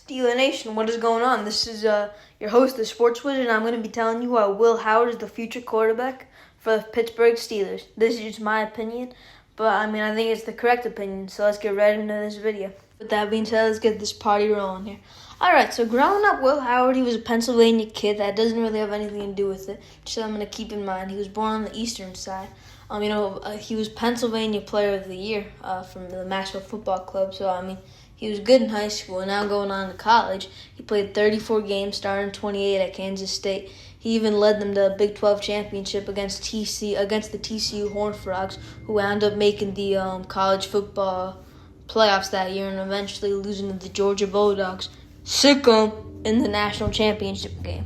Steeler Nation, what is going on? This is your host, the Sports Wizard, and I'm going to be telling you why Will Howard is the future quarterback for the Pittsburgh Steelers. This is just my opinion, but I think it's the correct opinion, so let's get right into this video. With that being said, let's get this party rolling here. Alright, so growing up, Will Howard, he was a Pennsylvania kid. That doesn't really have anything to do with it, so I'm going to keep in mind. He was born on the eastern side. He was Pennsylvania Player of the Year from the Maxwell Football Club, so he was good in high school, and now going on to college. He played 34 games, starting 28 at Kansas State. He even led them to a Big 12 championship against the TCU Horned Frogs, who wound up making the college football playoffs that year and eventually losing to the Georgia Bulldogs, sick 'em, in the national championship game.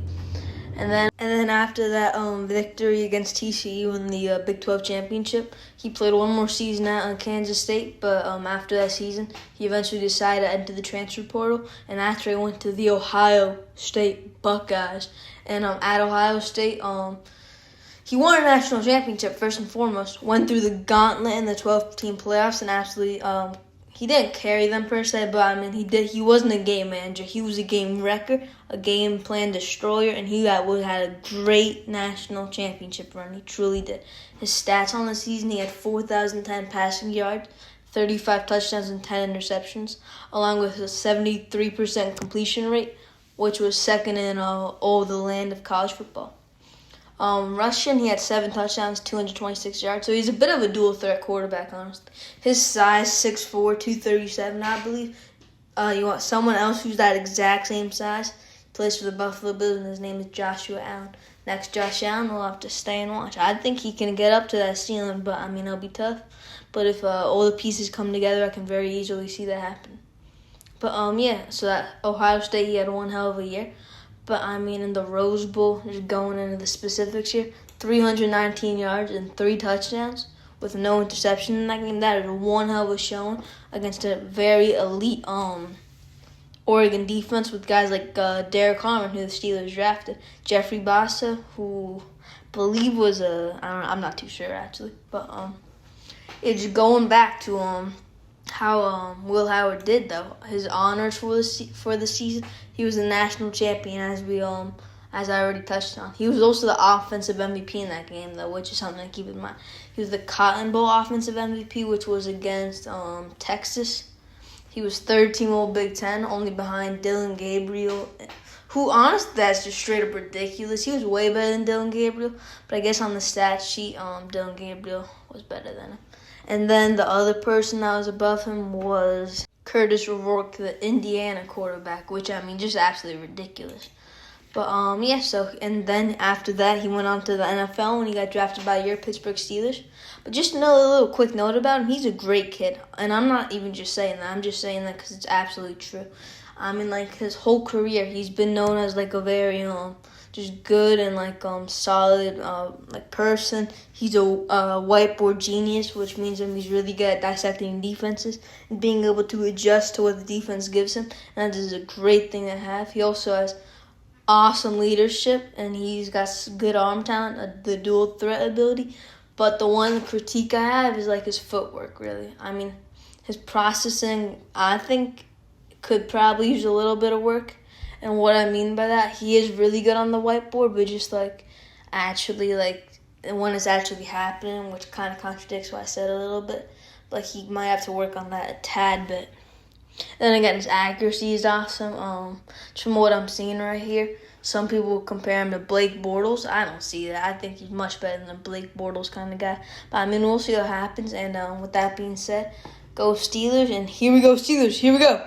And then after that victory against TCU in the Big 12 championship, he played one more season at Kansas State. But after that season, he eventually decided to enter the transfer portal, and after he went to the Ohio State Buckeyes. And at Ohio State, he won a national championship first and foremost. Went through the gauntlet in the 12-team playoffs and absolutely. He didn't carry them per se, but he did. He wasn't a game manager. He was a game wrecker, a game plan destroyer, and he had a great national championship run. He truly did. His stats on the season: he had 4,010 passing yards, 35 touchdowns, and 10 interceptions, along with a 73% completion rate, which was second in all the land of college football. Rushing, he had 7 touchdowns, 226 yards. So he's a bit of a dual-threat quarterback, honestly. His size, 6'4", 237, I believe. You want someone else who's that exact same size. Plays for the Buffalo Bills, and his name is Joshua Allen. Next, Josh Allen will have to stay and watch. I think he can get up to that ceiling, but, it'll be tough. But if all the pieces come together, I can very easily see that happen. But, so that Ohio State, he had one hell of a year. But, in the Rose Bowl, just going into the specifics here, 319 yards and 3 touchdowns with no interception in that game. That is one hell of a showing against a very elite Oregon defense with guys like Derek Harmon, who the Steelers drafted, Jeffrey Bassa, who I believe was I'm not too sure actually. But it's going back to how Will Howard did though. His honors for the season, he was a national champion, as I already touched on. He was also the offensive MVP in that game though, which is something to keep in mind. He was the Cotton Bowl offensive MVP, which was against Texas. He was third team All Big Ten, only behind Dillon Gabriel, who honestly that's just straight up ridiculous. He was way better than Dillon Gabriel, but I guess on the stat sheet, Dillon Gabriel was better than him. And then the other person that was above him was Curtis Rourke, the Indiana quarterback, which, just absolutely ridiculous. But, and then after that, he went on to the NFL when he got drafted by your Pittsburgh Steelers. But just another little quick note about him, he's a great kid. And I'm not even just saying that. I'm just saying that because it's absolutely true. His whole career, he's been known as, a very, just good and solid person. He's a whiteboard genius, which means he's really good at dissecting defenses and being able to adjust to what the defense gives him. And that is a great thing to have. He also has awesome leadership, and he's got good arm talent, the dual threat ability. But the one critique I have is his footwork. Really, his processing, I think, could probably use a little bit of work. And what I mean by that, he is really good on the whiteboard, but just actually when it's actually happening, which kind of contradicts what I said a little bit, he might have to work on that a tad bit. Then again, his accuracy is awesome. From what I'm seeing right here, some people compare him to Blake Bortles. I don't see that. I think he's much better than the Blake Bortles kind of guy. But we'll see what happens. And with that being said, go Steelers, and here we go, Steelers. Here we go.